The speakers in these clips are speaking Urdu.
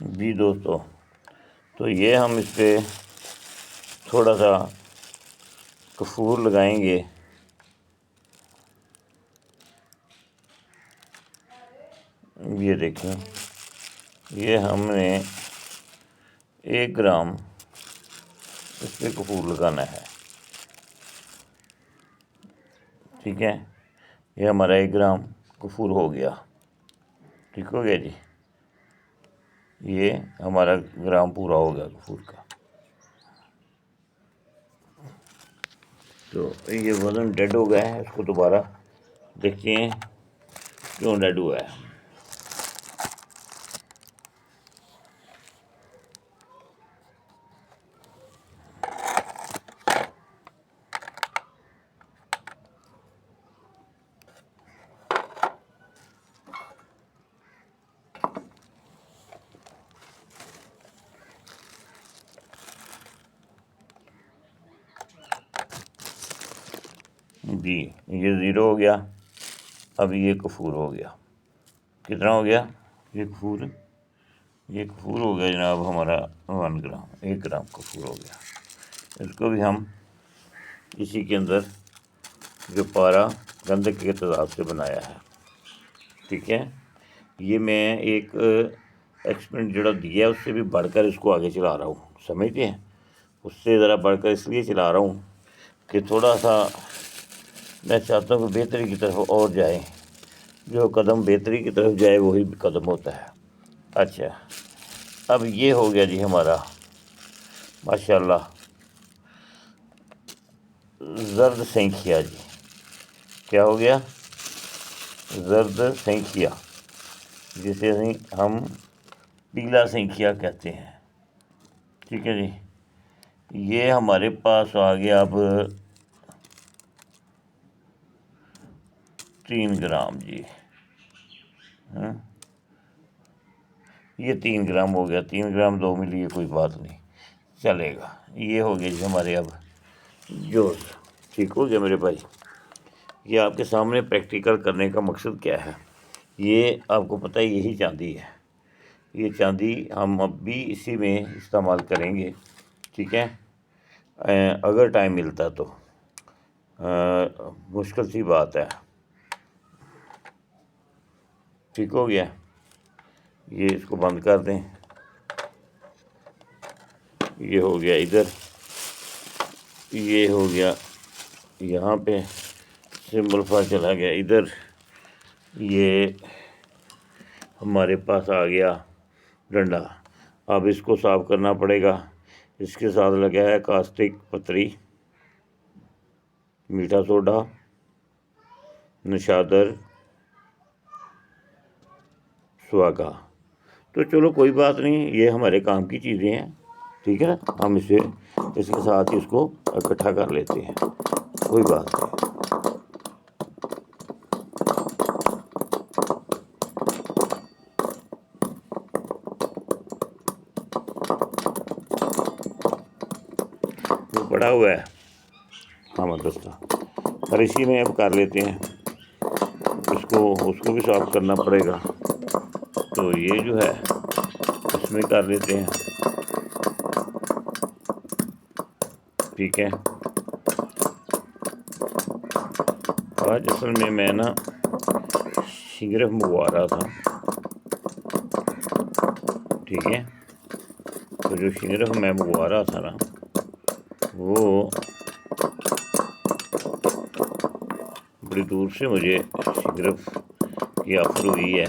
جی دوستو، تو یہ ہم اس پہ تھوڑا سا کفور لگائیں گے. یہ دیکھیں، یہ ہم نے 1 گرام اس پہ کفور لگانا ہے. ٹھیک ہے، یہ ہمارا 1 گرام کفور ہو گیا. ٹھیک ہو گیا جی، یہ ہمارا گرام پورا ہو گیا کفور کا. تو یہ وزن ڈیڈ ہو گیا ہے. اس کو دوبارہ دیکھتے ہیں کیوں ڈیڈ ہوا ہے. جی یہ 0 ہو گیا. اب یہ کفور ہو گیا. کتنا ہو گیا یہ کفور؟ یہ کفور ہو گیا جناب ہمارا 1 گرام. 1 گرام کفور ہو گیا. اس کو بھی ہم اسی کے اندر جو پارا گندھک کے تیزاب سے بنایا ہے. ٹھیک ہے، یہ میں ایک ایکسپیرمنٹ جڑا دیا ہے اس سے بھی بڑھ کر اس کو آگے چلا رہا ہوں. سمجھتے ہیں، اس سے ذرا بڑھ کر اس لیے چلا رہا ہوں کہ تھوڑا سا میں چاہتا ہوں کہ بہتری کی طرف اور جائے. جو قدم بہتری کی طرف جائے وہی قدم ہوتا ہے. اچھا، اب یہ ہو گیا جی ہمارا ماشاءاللہ زرد سینکھیا. جی کیا ہو گیا؟ زرد سینکھیا، جسے ہم پیلا سینکھیا کہتے ہیں. ٹھیک ہے جی، یہ ہمارے پاس آ گیا اب 3 گرام. جی یہ 3 گرام ہو گیا. 3 گرام 2 ملی، یہ کوئی بات نہیں، چلے گا. یہ ہو گیا جی ہمارے اب جوش. ٹھیک ہو گیا میرے بھائی. یہ آپ کے سامنے پریکٹیکل کرنے کا مقصد کیا ہے. یہ آپ کو پتہ ہے یہی چاندی ہے. یہ چاندی ہم اب بھی اسی میں استعمال کریں گے. ٹھیک ہے، اگر ٹائم ملتا تو. مشکل سی بات ہے. ٹھیک ہو گیا. یہ اس کو بند کر دیں. یہ ہو گیا ادھر، یہ ہو گیا یہاں پہ سمبل فا چلا گیا ادھر. یہ ہمارے پاس آ گیا ڈنڈا. اب اس کو صاف کرنا پڑے گا. اس کے ساتھ لگا ہے کاسٹک پتری، میٹھا سوڈا، نشادر، سواگا. تو چلو کوئی بات نہیں، یہ ہمارے کام کی چیزیں ہیں. ٹھیک ہے نا، ہم اس کے ساتھ ہی اس کو اکٹھا کر لیتے ہیں. کوئی بات نہیں. وہ پڑا ہوا ہے ہمارا دوستہ، اور اسی میں اب کر لیتے ہیں. اس کو بھی صاف کرنا پڑے گا. تو یہ جو ہے اس میں کر لیتے ہیں. ٹھیک ہے، آج اصل میں نا شگرف منگوا رہا تھا. ٹھیک ہے، تو جو شگرف میں منگوا رہا تھا نا، وہ بڑی دور سے مجھے شگرف کی آفر ہوئی ہے.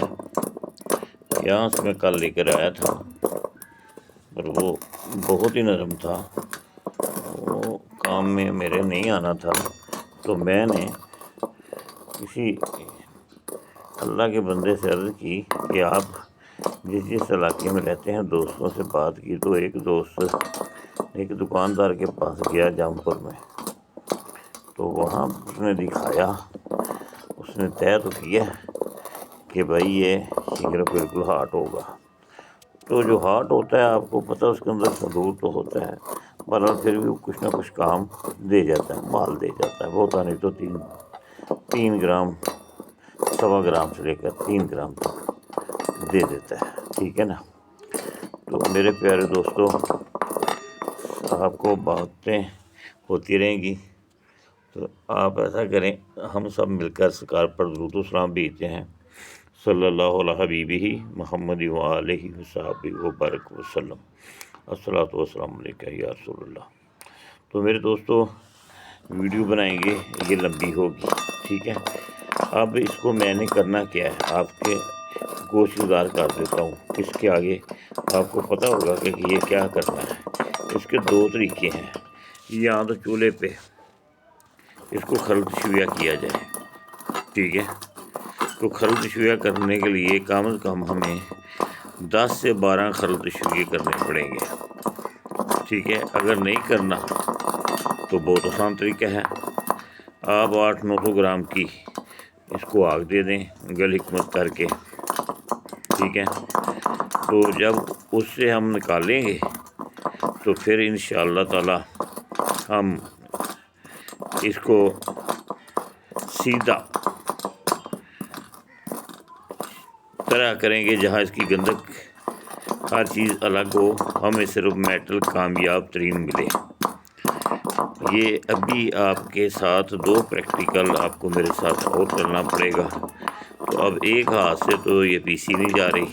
یہاں سے میں کل لے کر آیا تھا، اور وہ بہت ہی نرم تھا. وہ کام میں میرے نہیں آنا تھا. تو میں نے کسی اللہ کے بندے سے عرض کی کہ آپ جس علاقے میں رہتے ہیں دوستوں سے بات کی. تو ایک دوست ایک دکاندار کے پاس گیا جام پور میں. تو وہاں اس نے دکھایا، اس نے طے تو کیا کہ بھائی یہ شگرف بالکل ہارڈ ہوگا. تو جو ہارڈ ہوتا ہے آپ کو پتہ اس کے اندر صدور تو ہوتا ہے، بہرحال پھر بھی کچھ نہ کچھ کام دے جاتا ہے، مال دے جاتا ہے. بہت نہیں تو 3 گرام 1.25 گرام سے لے کر 3 گرام تک دے دیتا ہے. ٹھیک ہے نا. تو میرے پیارے دوستوں، آپ کو باتیں ہوتی رہیں گی، تو آپ ایسا کریں، ہم سب مل کر سرکار پر درود و سلام بھیجتے ہیں، صلی اللہ علیہ حبیبہ محمد وآلہ وصحبہ وبارک وسلم، الصلاۃ والسلام علیکہ یا رسول اللہ۔ تو میرے دوستوں، ویڈیو بنائیں گے، یہ لمبی ہوگی، ٹھیک ہے۔ اب اس کو میں نے کرنا کیا ہے، آپ کے گوش گزار کر دیتا ہوں، اس کے آگے آپ کو پتہ ہوگا کہ یہ کیا کرنا ہے۔ اس کے دو طریقے ہیں، یا تو چولہے پہ اس کو خلط شویہ کیا جائے، ٹھیک ہے۔ تو خلط شویہ کرنے کے لیے کم از کم ہمیں 10 سے 12 خلط شویہ کرنے پڑیں گے، ٹھیک ہے۔ اگر نہیں کرنا تو بہت آسان طریقہ ہے، آپ 800-900 گرام کی اس کو آگ دے دیں گل حکمت کر کے، ٹھیک ہے۔ تو جب اس سے ہم نکالیں گے تو پھر انشاءاللہ تعالی ہم اس کو سیدھا طرح کریں گے جہاں اس کی گندک ہر چیز الگ ہو، ہمیں صرف میٹل کامیاب ترین ملے۔ یہ ابھی آپ کے ساتھ 2 پریکٹیکل آپ کو میرے ساتھ اور کرنا پڑے گا۔ تو اب ایک ہاتھ سے تو یہ پیسی نہیں جا رہی،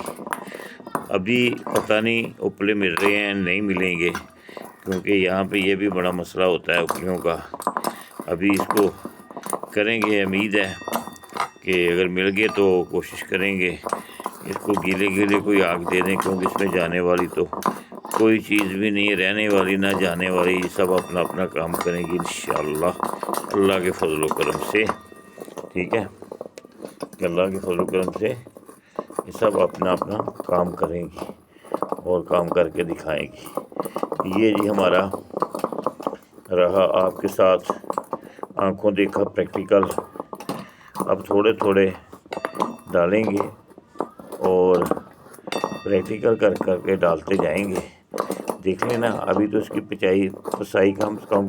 ابھی پتہ نہیں اپلے مل رہے ہیں نہیں ملیں گے، کیونکہ یہاں پہ یہ بھی بڑا مسئلہ ہوتا ہے اپلیوں کا۔ ابھی اس کو کریں گے، امید ہے کہ اگر مل گئے تو کوشش کریں گے اس کو گیلے گیلے کوئی آگ دے دیں، کیونکہ اس میں جانے والی تو کوئی چیز بھی نہیں، رہنے والی نہ جانے والی، سب اپنا اپنا کام کریں گی انشاءاللہ، اللہ کے فضل و کرم سے، ٹھیک ہے۔ اللہ کے فضل و کرم سے یہ سب اپنا اپنا کام کریں گی اور کام کر کے دکھائیں گی۔ یہ جی ہمارا رہا آپ کے ساتھ آنکھوں دیکھا پریکٹیکل، اب تھوڑے تھوڑے ڈالیں گے اور پریکٹیکل کر کر کے ڈالتے جائیں گے، دیکھ لینا۔ ابھی تو اس کی پسائی کم سے کم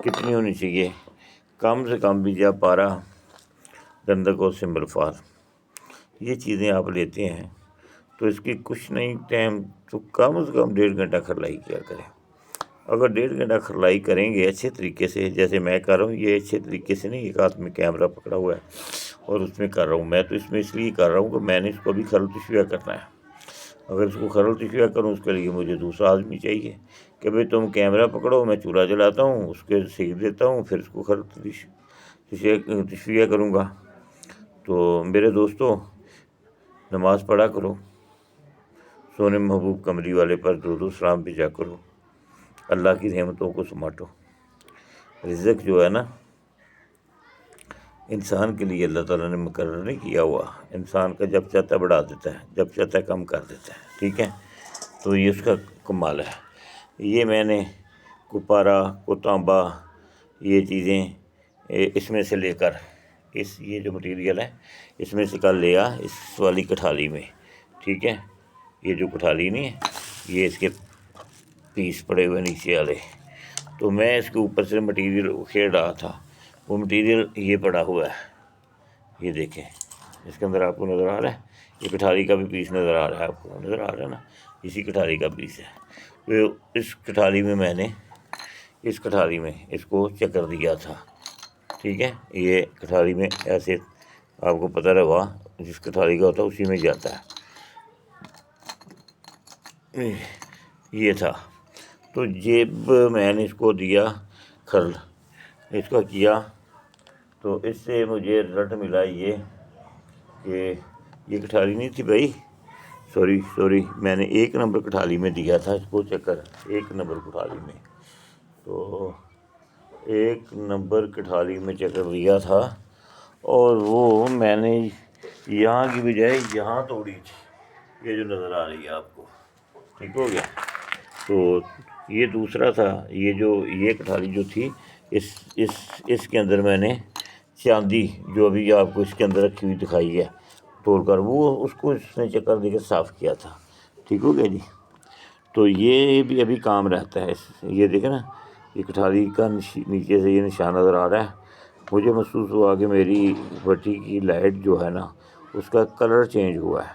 کتنی ہونی چاہیے، کم سے کم بھی جب 12 گندک اور سمبل فار یہ چیزیں آپ لیتے ہیں تو اس کی کچھ نہیں ٹائم تو کم از کم 1.5 گھنٹہ کھرلائی کیا کریں۔ اگر 1.5 گھنٹہ کھرلائی کریں گے اچھے طریقے سے، جیسے میں کر رہا ہوں، یہ اچھے طریقے سے نہیں، ایک ہاتھ میں کیمرہ پکڑا ہوا ہے اور اس میں کر رہا ہوں، میں تو اس میں اس لیے کر رہا ہوں کہ میں نے اس کو بھی خلط شویہ کرنا ہے۔ اگر اس کو خلط شویہ کروں اس کے لیے مجھے دوسرا آدمی چاہیے کہ بھئی تم کیمرہ پکڑو، میں چولہا جلاتا ہوں، اس کے سیکھ دیتا ہوں، پھر اس کو خلط شویہ کروں گا۔ تو میرے دوستوں، نماز پڑھا کرو، سونے محبوب کملی والے پر درود و سلام بھیجا کرو، اللہ کی رحمتوں کو سماٹو۔ رزق جو ہے نا انسان کے لیے اللہ تعالیٰ نے مقرر نہیں کیا ہوا، انسان کا جب چاہتا ہے بڑھا دیتا ہے، جب چاہتا ہے کم کر دیتا ہے، ٹھیک ہے۔ تو یہ اس کا کمال ہے۔ یہ میں نے کپارا کو تانبا یہ چیزیں اس میں سے لے کر یہ جو مٹیریل ہے اس میں سے کل لیا اس والی کٹھالی میں، ٹھیک ہے۔ یہ جو کٹھالی نہیں ہے، یہ اس کے پیس پڑے ہوئے نیچے والے، تو میں اس کے اوپر سے مٹیریل کھیڑ رہا تھا، وہ مٹیریل یہ پڑا ہوا ہے، یہ دیکھیں اس کے اندر آپ کو نظر آ رہا ہے، یہ کٹھالی کا بھی پیس نظر آ رہا ہے، آپ کو نظر آ رہا ہے نا، اسی کٹھالی کا پیس ہے۔ تو اس کٹھالی میں میں نے اس کو چکر دیا تھا، ٹھیک ہے۔ یہ کٹھالی میں ایسے آپ کو پتہ رہا جس کٹھالی کا ہوتا ہے اسی میں جاتا ہے، یہ تھا۔ تو جب میں نے اس کو دیا کھل اس کا کیا تو اس سے مجھے رزلٹ ملا یہ کہ یہ کٹھالی نہیں تھی بھائی، سوری میں نے 1 نمبر کٹھالی میں دیا تھا اس کو چکر، 1 نمبر کٹھالی میں، تو 1 نمبر کٹھالی میں چکر دیا تھا اور وہ میں نے یہاں کی بجائے یہاں توڑی تھی، یہ جو نظر آ رہی ہے آپ کو، ٹھیک ہو گیا۔ تو یہ دوسرا تھا، یہ کٹھالی جو تھی اس کے اندر میں نے چاندی جو ابھی آپ کو اس کے اندر رکھی ہوئی دکھائی ہے توڑ کر، وہ اس کو اس نے چکر دے کے صاف کیا تھا، ٹھیک ہو گیا جی۔ تو یہ بھی ابھی کام رہتا ہے، یہ دیکھیں نا، یہ کٹھالی کا نیچے سے یہ نشان نظر آ رہا ہے، مجھے محسوس ہوا کہ میری بٹی کی لائٹ جو ہے نا اس کا کلر چینج ہوا ہے،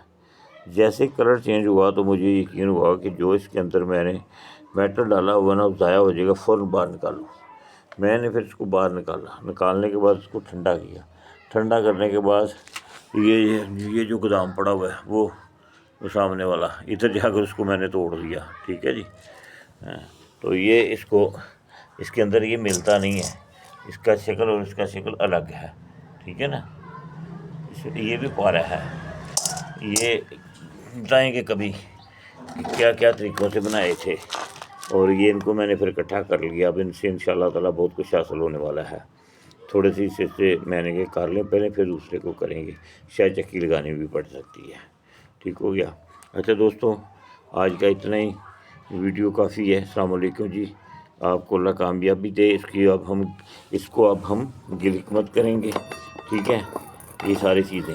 جیسے کلر چینج ہوا تو مجھے یقین ہوا کہ جو اس کے اندر میں نے میٹر ڈالا ہوا نا ضائع ہو جائے گا، فوراً باہر نکالو۔ میں نے پھر اس کو باہر نکالنے کے بعد اس کو ٹھنڈا کیا۔ ٹھنڈا کرنے کے بعد یہ جو گودام پڑا ہوا ہے وہ سامنے والا، ادھر جا کر اس کو میں نے توڑ دیا، ٹھیک ہے جی۔ تو یہ اس کے اندر یہ ملتا نہیں ہے، اس کا شکل اور اس کا شکل الگ ہے، ٹھیک ہے نا۔ یہ بھی پارا ہے، یہ بتائیں کہ کبھی کیا کیا طریقوں سے بنائے تھے، اور یہ ان کو میں نے پھر اکٹھا کر لیا۔ اب ان سے انشاءاللہ تعالیٰ بہت کچھ حاصل ہونے والا ہے۔ تھوڑے سی سے میں نے کہ کر لیں پہلے، پھر دوسرے کو کریں گے، شاید چکی لگانی بھی پڑ سکتی ہے، ٹھیک ہو گیا۔ اچھا دوستوں، آج کا اتنا ہی، ویڈیو کافی ہے۔ السلام علیکم جی، آپ کو اللہ کامیابی دے۔ اس کو اب ہم گلک مت کریں گے، ٹھیک ہے۔ یہ ساری چیزیں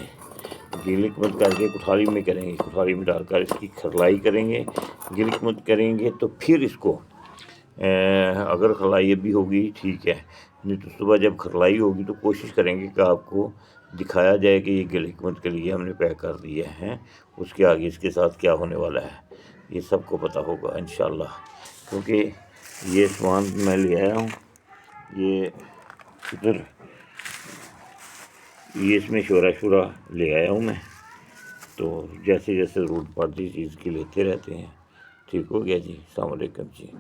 گلک مت کر کے کٹھاری میں کریں گے، کٹھاری میں ڈال کر اس کی کھرلائی کریں گے۔ گلک مت کریں گے تو پھر اس کو اگر کھرلائی ابھی ہوگی ٹھیک ہے، نہیں تو صبح جب کھرلائی ہوگی تو کوشش کریں گے کہ آپ کو دکھایا جائے کہ یہ گل حکمت کے لیے ہم نے پیک کر دیا ہے، اس کے آگے اس کے ساتھ کیا ہونے والا ہے یہ سب کو پتہ ہوگا انشاءاللہ۔ کیونکہ یہ سامان میں لے آیا ہوں، یہ ادھر یہ اس میں شورا لے آیا ہوں میں، تو جیسے جیسے ضرورت پڑتی چیز کی لیتے رہتے ہیں، ٹھیک ہو گیا جی۔ السلام علیکم جی۔